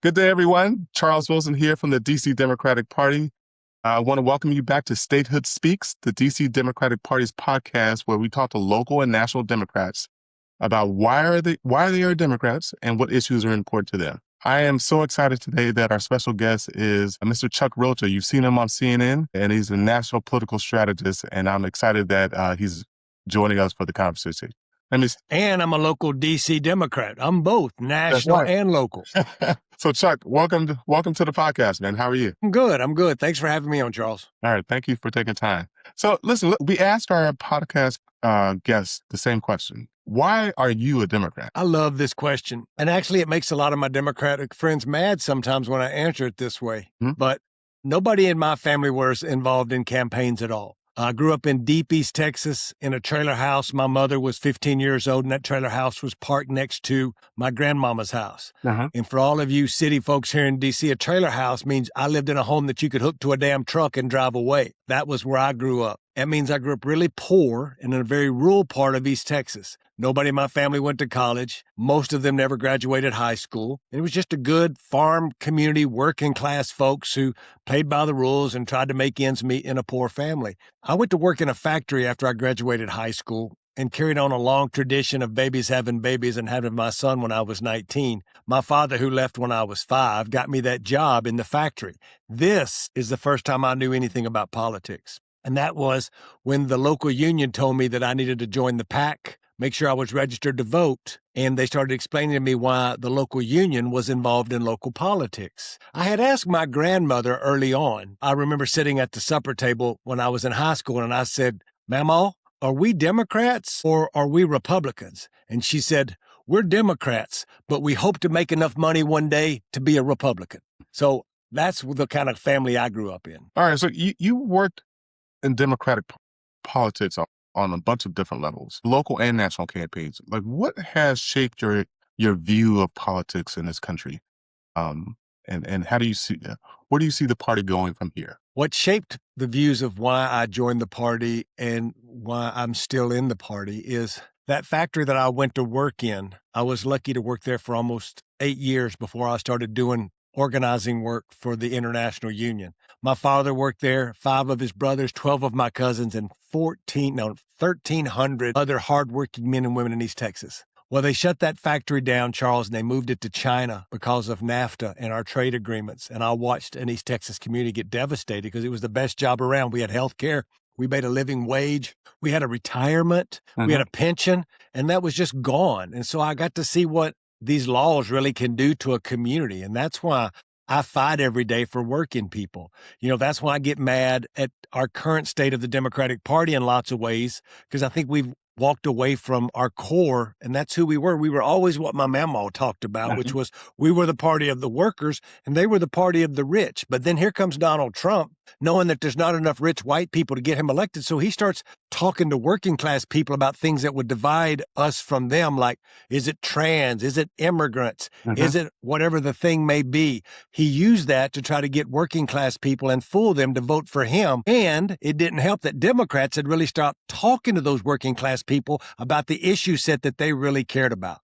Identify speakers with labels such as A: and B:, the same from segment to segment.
A: Good day, everyone. Charles Wilson here from the DC Democratic Party. I want to welcome you back to Statehood Speaks, the DC Democratic Party's podcast where we talk to local and national Democrats about why they are Democrats and what issues are important to them. I am so excited today that our special guest is Mr. Chuck Rocha. You've seen him on CNN, and he's a national political strategist, and I'm excited that he's joining us for the conversation.
B: And I'm a local DC Democrat. I'm both national and local.
A: So Chuck, welcome to the podcast, man. How are you?
B: I'm good. Thanks for having me on, Charles.
A: All right. Thank you for taking time. So listen, we asked our podcast guests the same question. Why are you a Democrat?
B: I love this question. And actually, it makes a lot of my Democratic friends mad sometimes when I answer it this way. Mm-hmm. But nobody in my family was involved in campaigns at all. I grew up in deep East Texas in a trailer house. My mother was 15 years old, and that trailer house was parked next to my grandmama's house. Uh-huh. And for all of you city folks here in D.C., a trailer house means I lived in a home that you could hook to a damn truck and drive away. That was where I grew up. That means I grew up really poor in a very rural part of East Texas. Nobody in my family went to college. Most of them never graduated high school. It was just a good farm community, working class folks who played by the rules and tried to make ends meet in a poor family. I went to work in a factory after I graduated high school and carried on a long tradition of babies having babies and having my son when I was 19. My father, who left when I was 5, got me that job in the factory. This is the first time I knew anything about politics. And that was when the local union told me that I needed to join the PAC, make sure I was registered to vote, and they started explaining to me why the local union was involved in local politics. I had asked my grandmother early on. I remember sitting at the supper table when I was in high school, and I said, "Mama, are we Democrats or are we Republicans?" And she said, "We're Democrats, but we hope to make enough money one day to be a Republican." So that's the kind of family I grew up in.
A: All right, so you worked in Democratic politics on a bunch of different levels, local and national campaigns. Like, what has shaped your view of politics in this country? And how do you see, where do you see the party going from here?
B: What shaped the views of why I joined the party and why I'm still in the party is that factory that I went to work in. I was lucky to work there for almost 8 years before I started doing organizing work for the International Union. My father worked there, 5 of his brothers, 12 of my cousins, and 1,300 other hardworking men and women in East Texas. Well, they shut that factory down, Charles, and they moved it to China because of NAFTA and our trade agreements. And I watched an East Texas community get devastated because it was the best job around. We had health care. We made a living wage. We had a retirement. We had a pension, and that was just gone. And so I got to see what these laws really can do to a community. And that's why I fight every day for working people. You know, that's why I get mad at our current state of the Democratic Party in lots of ways, because I think we've walked away from our core, and that's who we were. We were always what my mama talked about, which was we were the party of the workers, and they were the party of the rich. But then here comes Donald Trump, knowing that there's not enough rich white people to get him elected. So he starts talking to working class people about things that would divide us from them, like, is it trans? Is it immigrants? Is it whatever the thing may be? He used that to try to get working class people and fool them to vote for him. And it didn't help that Democrats had really stopped talking to those working class people about the issue set that they really cared about.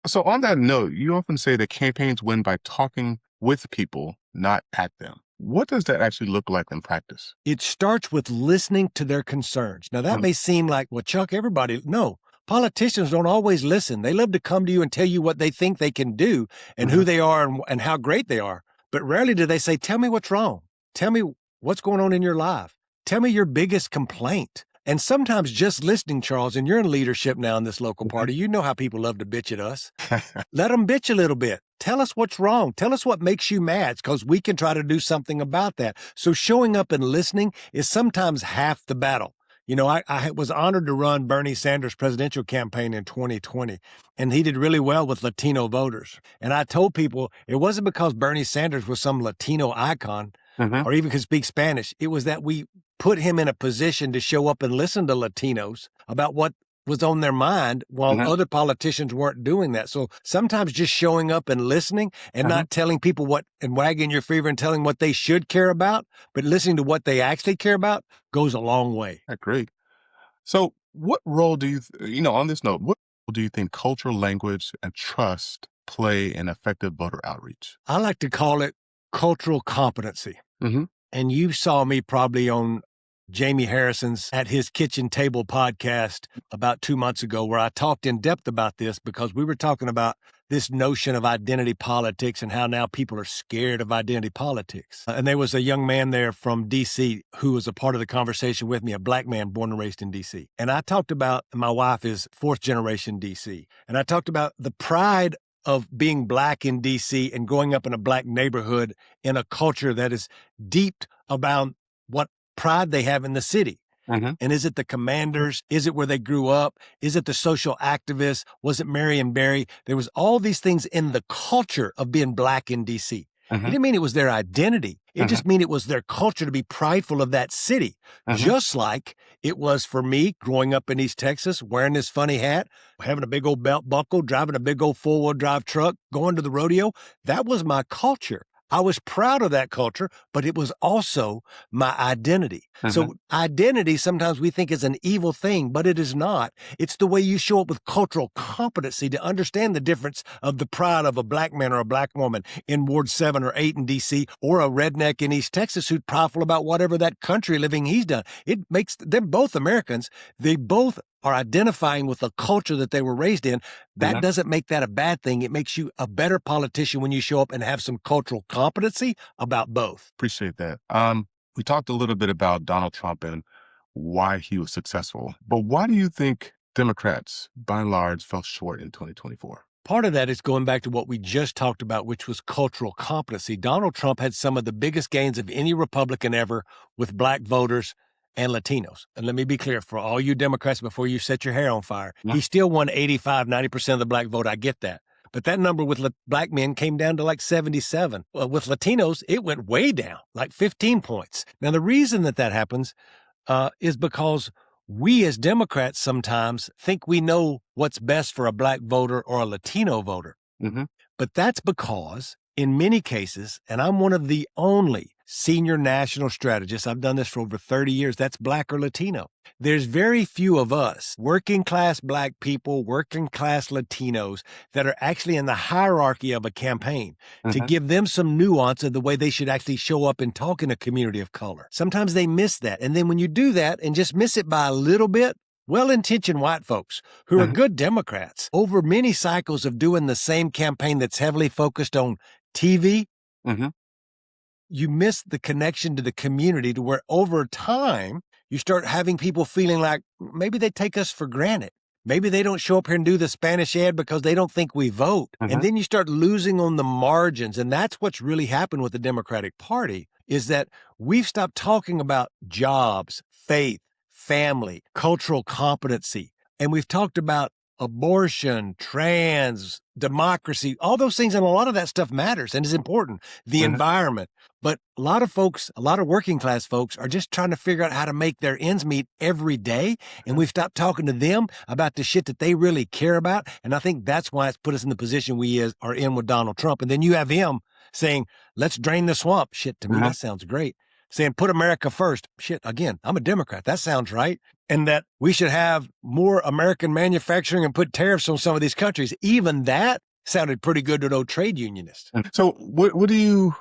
A: So on that note, you often say that campaigns win by talking with people, not at them. What does that actually look like in practice?
B: It starts with listening to their concerns. Now, that may seem like, well, Chuck, no. Politicians don't always listen. They love to come to you and tell you what they think they can do and who they are and how great they are. But rarely do they say, tell me what's wrong. Tell me what's going on in your life. Tell me your biggest complaint. And sometimes just listening, Charles, and you're in leadership now in this local party, you know how people love to bitch at us. Let them bitch a little bit. Tell us what's wrong. Tell us what makes you mad, because we can try to do something about that. So showing up and listening is sometimes half the battle. You know, I was honored to run Bernie Sanders' presidential campaign in 2020, and he did really well with Latino voters. And I told people it wasn't because Bernie Sanders was some Latino icon or even could speak Spanish. It was that we put him in a position to show up and listen to Latinos about what was on their mind while other politicians weren't doing that. So sometimes just showing up and listening and not telling people what and wagging your finger and telling what they should care about, but listening to what they actually care about goes a long way.
A: Great. So what role do you, on this note, what role do you think culture, language, and trust play in effective voter outreach?
B: I like to call it cultural competency.
A: Mm-hmm.
B: And you saw me probably on Jamie Harrison's At His Kitchen Table podcast about 2 months ago, where I talked in depth about this because we were talking about this notion of identity politics and how now people are scared of identity politics. And there was a young man there from D.C. who was a part of the conversation with me, a black man born and raised in D.C. And I talked about, my wife is fourth generation D.C., and I talked about the pride of being black in D.C. and growing up in a black neighborhood in a culture that is deep about what pride they have in the city.
A: Mm-hmm.
B: And is it the commanders? Is it where they grew up? Is it the social activists? Was it Marion Barry? There was all these things in the culture of being black in D.C.
A: Mm-hmm.
B: It didn't mean it was their identity. It just mean it was their culture to be prideful of that city. Just like it was for me growing up in East Texas, wearing this funny hat, having a big old belt buckle, driving a big old four-wheel drive truck, going to the rodeo. That was my culture. I was proud of that culture, but it was also my identity. So identity, sometimes we think is an evil thing, but it is not. It's the way you show up with cultural competency to understand the difference of the pride of a black man or a black woman in Ward 7 or 8 in D.C., or a redneck in East Texas who's prideful about whatever that country living he's done. It makes them both Americans. They both are identifying with the culture that they were raised in. That doesn't make that a bad thing. It makes you a better politician when you show up and have some cultural competency about both.
A: Appreciate that. We talked a little bit about Donald Trump and why he was successful, but why do you think Democrats, by and large, fell short in 2024?
B: Part of that is going back to what we just talked about, which was cultural competency. Donald Trump had some of the biggest gains of any Republican ever with black voters and Latinos. And let me be clear, for all you Democrats, before you set your hair on fire, he still won 85, 90% of the black vote. I get that. But that number with black men came down to like 77. With Latinos, it went way down, like 15 points. Now, the reason that happens is because we as Democrats sometimes think we know what's best for a black voter or a Latino voter. But that's because in many cases, and I'm one of the only senior national strategists, I've done this for over 30 years, that's black or Latino. There's very few of us, working class black people, working class Latinos, that are actually in the hierarchy of a campaign to give them some nuance of the way they should actually show up and talk in a community of color. Sometimes they miss that. And then when you do that and just miss it by a little bit, well-intentioned white folks who are good Democrats over many cycles of doing the same campaign that's heavily focused on TV, you miss the connection to the community, to where over time you start having people feeling like maybe they take us for granted. Maybe they don't show up here and do the Spanish ad because they don't think we vote. And then you start losing on the margins. And that's what's really happened with the Democratic Party, is that we've stopped talking about jobs, faith, family, cultural competency. And we've talked about abortion, trans, democracy, all those things. And a lot of that stuff matters and is important. The environment. But a lot of folks, a lot of working class folks are just trying to figure out how to make their ends meet every day. And we've stopped talking to them about the shit that they really care about. And I think that's why it's put us in the position we are in with Donald Trump. And then you have him saying, let's drain the swamp. Shit, to me, that sounds great. Saying, put America first. Shit, again, I'm a Democrat. That sounds right. And that we should have more American manufacturing and put tariffs on some of these countries. Even that sounded pretty good to those trade unionists.
A: So what do you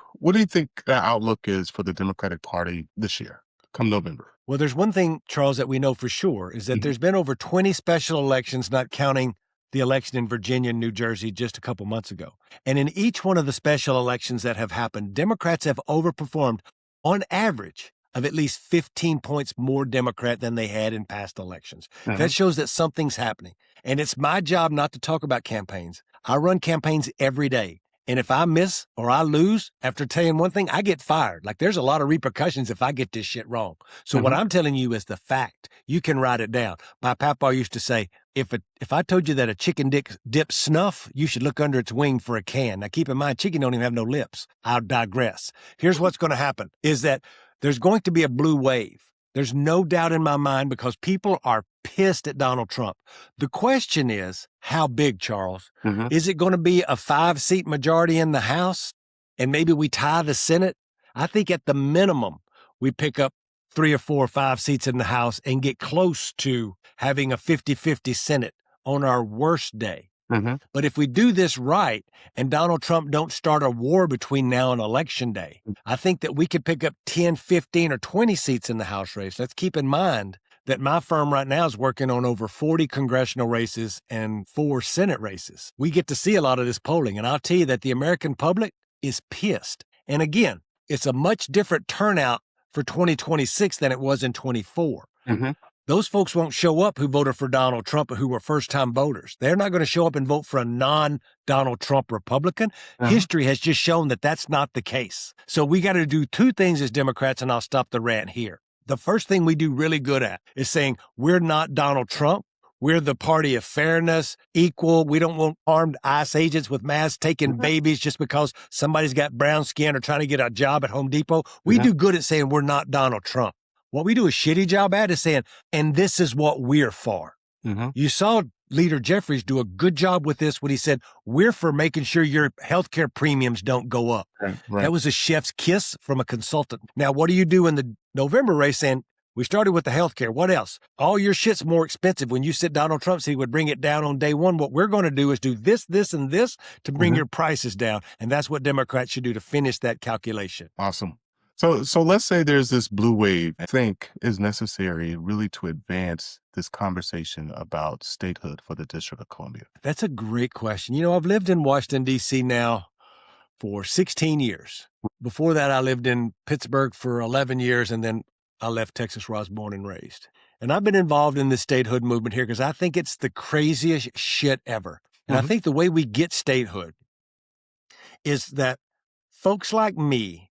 A: think the outlook is for the Democratic Party this year, come November?
B: Well, there's one thing, Charles, that we know for sure is that there's been over 20 special elections, not counting the election in Virginia and New Jersey just a couple months ago. And in each one of the special elections that have happened, Democrats have overperformed on average of at least 15 points more Democrat than they had in past elections. That shows that something's happening. And it's my job not to talk about campaigns. I run campaigns every day. And if I miss or I lose after saying one thing, I get fired. Like, there's a lot of repercussions if I get this shit wrong. So what I'm telling you is the fact. You can write it down. My papa used to say, if I told you that a chicken dips snuff, you should look under its wing for a can. Now, keep in mind, chicken don't even have no lips. I'll digress. Here's what's going to happen is that there's going to be a blue wave. There's no doubt in my mind, because people are pissed at Donald Trump. The question is, how big, Charles? Is it going to be a 5-seat majority in the House and maybe we tie the Senate? I think at the minimum, we pick up 3 or 4 or 5 seats in the House and get close to having a 50-50 Senate on our worst day. But if we do this right and Donald Trump don't start a war between now and Election Day, I think that we could pick up 10, 15, or 20 seats in the House race. Let's keep in mind that my firm right now is working on over 40 congressional races and 4 Senate races. We get to see a lot of this polling, and I'll tell you that the American public is pissed. And again, it's a much different turnout for 2026 than it was in 24. Those folks won't show up who voted for Donald Trump or who were first-time voters. They're not going to show up and vote for a non-Donald Trump Republican. History has just shown that that's not the case. So we got to do 2 things as Democrats, and I'll stop the rant here. The first thing we do really good at is saying we're not Donald Trump. We're the party of fairness, equal. We don't want armed ICE agents with masks taking babies just because somebody's got brown skin or trying to get a job at Home Depot. We do good at saying we're not Donald Trump. What we do a shitty job at is saying, and this is what we're for. You saw Leader Jeffries do a good job with this when he said, we're for making sure your healthcare premiums don't go up. That was a chef's kiss from a consultant. Now, what do you do in the November race saying, we started with the healthcare. What else? All your shit's more expensive. When you said Donald Trump said he would bring it down on day one, what we're going to do is do this, this, and this to bring your prices down. And that's what Democrats should do to finish that calculation.
A: Awesome. So let's say there's this blue wave I think is necessary really to advance this conversation about statehood for the District of Columbia.
B: That's a great question. You know, I've lived in Washington, D.C. now for 16 years. Before that, I lived in Pittsburgh for 11 years, and then I left Texas where I was born and raised. And I've been involved in the statehood movement here because I think it's the craziest shit ever. And I think the way we get statehood is that folks like me,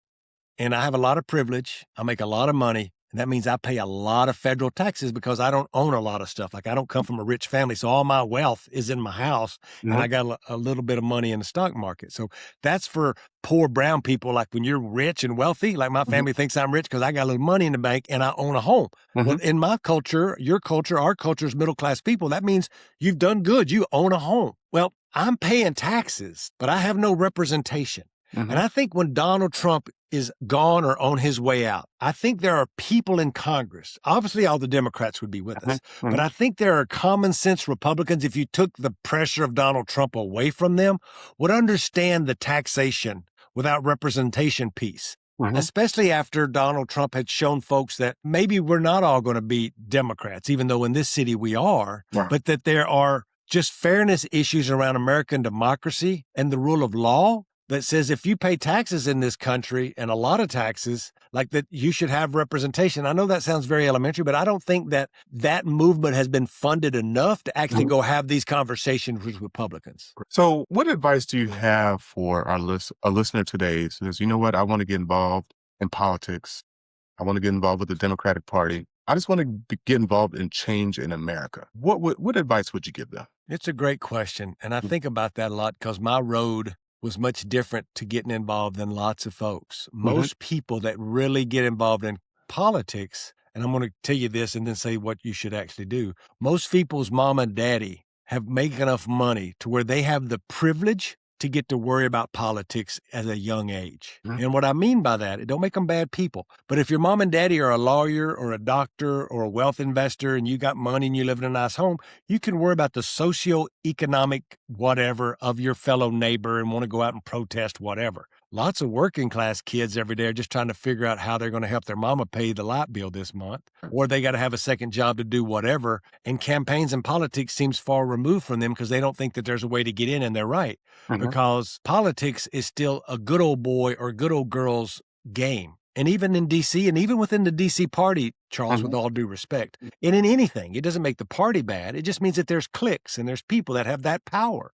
B: and I have a lot of privilege. I make a lot of money. And that means I pay a lot of federal taxes because I don't own a lot of stuff. Like I don't come from a rich family. So all my wealth is in my house and I got a little bit of money in the stock market. So that's for poor brown people. Like when you're rich and wealthy, like my family thinks I'm rich because I got a little money in the bank and I own a home. Well, in my culture, your culture, our culture is middle-class people. That means you've done good. You own a home. Well, I'm paying taxes, but I have no representation. And I think when Donald Trump is gone or on his way out, I think there are people in Congress. Obviously, all the Democrats would be with us. But I think there are common sense Republicans, if you took the pressure of Donald Trump away from them, would understand the taxation without representation piece. Especially after Donald Trump had shown folks that maybe we're not all going to be Democrats, even though in this city we are, but that there are just fairness issues around American democracy and the rule of law that says if you pay taxes in this country and a lot of taxes, like that you should have representation. I know that sounds very elementary, but I don't think that that movement has been funded enough to actually go have these conversations with Republicans.
A: So what advice do you have for a listener today who says, you know what, I want to get involved in politics. I want to get involved with the Democratic Party. I just want to get involved in change in America. What advice would you give them?
B: It's a great question. And I think about that a lot because my road was much different to getting involved than lots of folks. Most people that really get involved in politics, and I'm going to tell you this and then say what you should actually do. Most people's mom and daddy have made enough money to where they have the privilege to get to worry about politics at a young age. And what I mean by that, it don't make them bad people. But if your mom and daddy are a lawyer or a doctor or a wealth investor and you got money and you live in a nice home, you can worry about the socioeconomic whatever of your fellow neighbor and want to go out and protest whatever. Lots of working class kids every day are just trying to figure out how they're going to help their mama pay the light bill this month, or they got to have a second job to do whatever. And campaigns and politics seems far removed from them because they don't think that there's a way to get in, and they're right. Because politics is still a good old boy or good old girl's game. And even in D.C. and even within the D.C. party, Charles, with all due respect, and in anything, it doesn't make the party bad. It just means that there's cliques and there's people that have that power.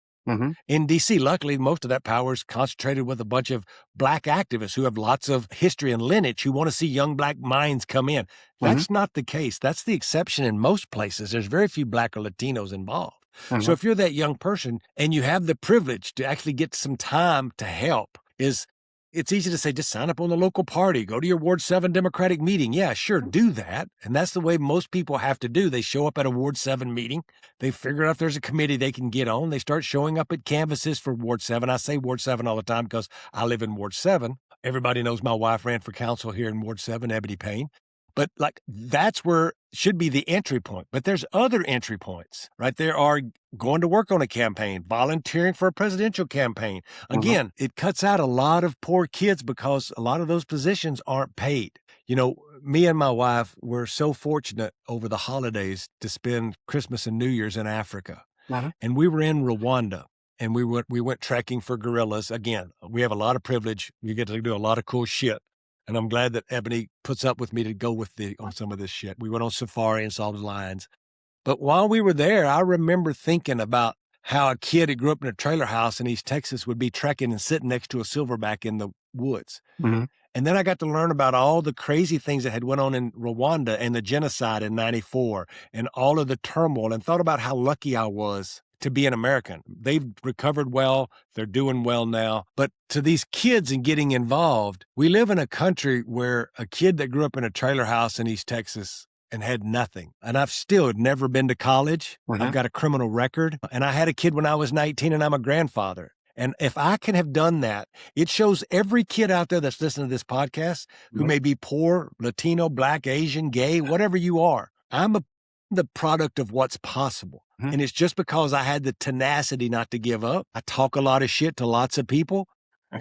B: In D.C., luckily, most of that power is concentrated with a bunch of black activists who have lots of history and lineage who want to see young black minds come in. That's not the case. That's the exception in most places. There's very few black or Latinos involved. So if you're that young person and you have the privilege to actually get some time to help, it's easy to say, just sign up on the local party, go to your Ward 7 Democratic meeting. Yeah, sure, do that. And that's the way most people have to do. They show up at a Ward 7 meeting. They figure out if there's a committee they can get on. They start showing up at canvases for Ward 7. I say Ward 7 all the time because I live in Ward 7. Everybody knows my wife ran for council here in Ward 7, Ebony Payne. But like that's where should be the entry point. But there's other entry points, right? There are going to work on a campaign, volunteering for a presidential campaign. Again, it cuts out a lot of poor kids because a lot of those positions aren't paid. You know, me and my wife were so fortunate over the holidays to spend Christmas and New Year's in Africa. And we were in Rwanda. And we went trekking for gorillas. Again, we have a lot of privilege. We get to do a lot of cool shit. And I'm glad that Ebony puts up with me to go with on some of this shit. We went on safari and saw the lions. But while we were there, I remember thinking about how a kid who grew up in a trailer house in East Texas would be trekking and sitting next to a silverback in the woods. And then I got to learn about all the crazy things that had went on in Rwanda and the genocide in 94 and all of the turmoil, and thought about how lucky I was to be an American. They've recovered well. They're doing well now. But to these kids and getting involved, we live in a country where a kid that grew up in a trailer house in East Texas and had nothing. And I've still never been to college. I've got a criminal record. And I had a kid when I was 19 and I'm a grandfather. And if I can have done that, it shows every kid out there that's listening to this podcast who may be poor, Latino, Black, Asian, gay, whatever you are. I'm the product of what's possible. And it's just because I had the tenacity not to give up. I talk a lot of shit to lots of people,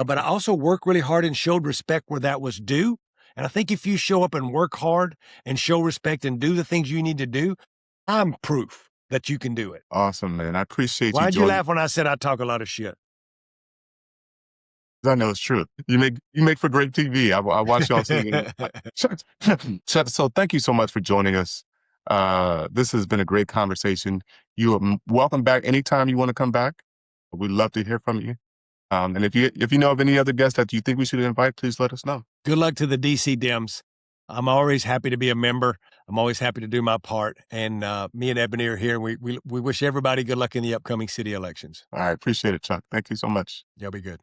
B: but I also work really hard and showed respect where that was due. And I think if you show up and work hard and show respect and do the things you need to do, I'm proof that you can do it.
A: Awesome, man. I appreciate you.
B: Why'd you laugh when I said I talk a lot of shit?
A: I know it's true. You make for great TV. I watch y'all singing. So thank you so much for joining us. This has been a great conversation. You are welcome back anytime you want to come back. We'd love to hear from you. And if you know of any other guests that you think we should invite, please let us know.
B: Good luck to the DC Dems. I'm always happy to be a member. I'm always happy to do my part. And me and Ebony are here. We wish everybody good luck in the upcoming city elections.
A: All right. Appreciate it, Chuck. Thank you so much.
B: Y'all be good.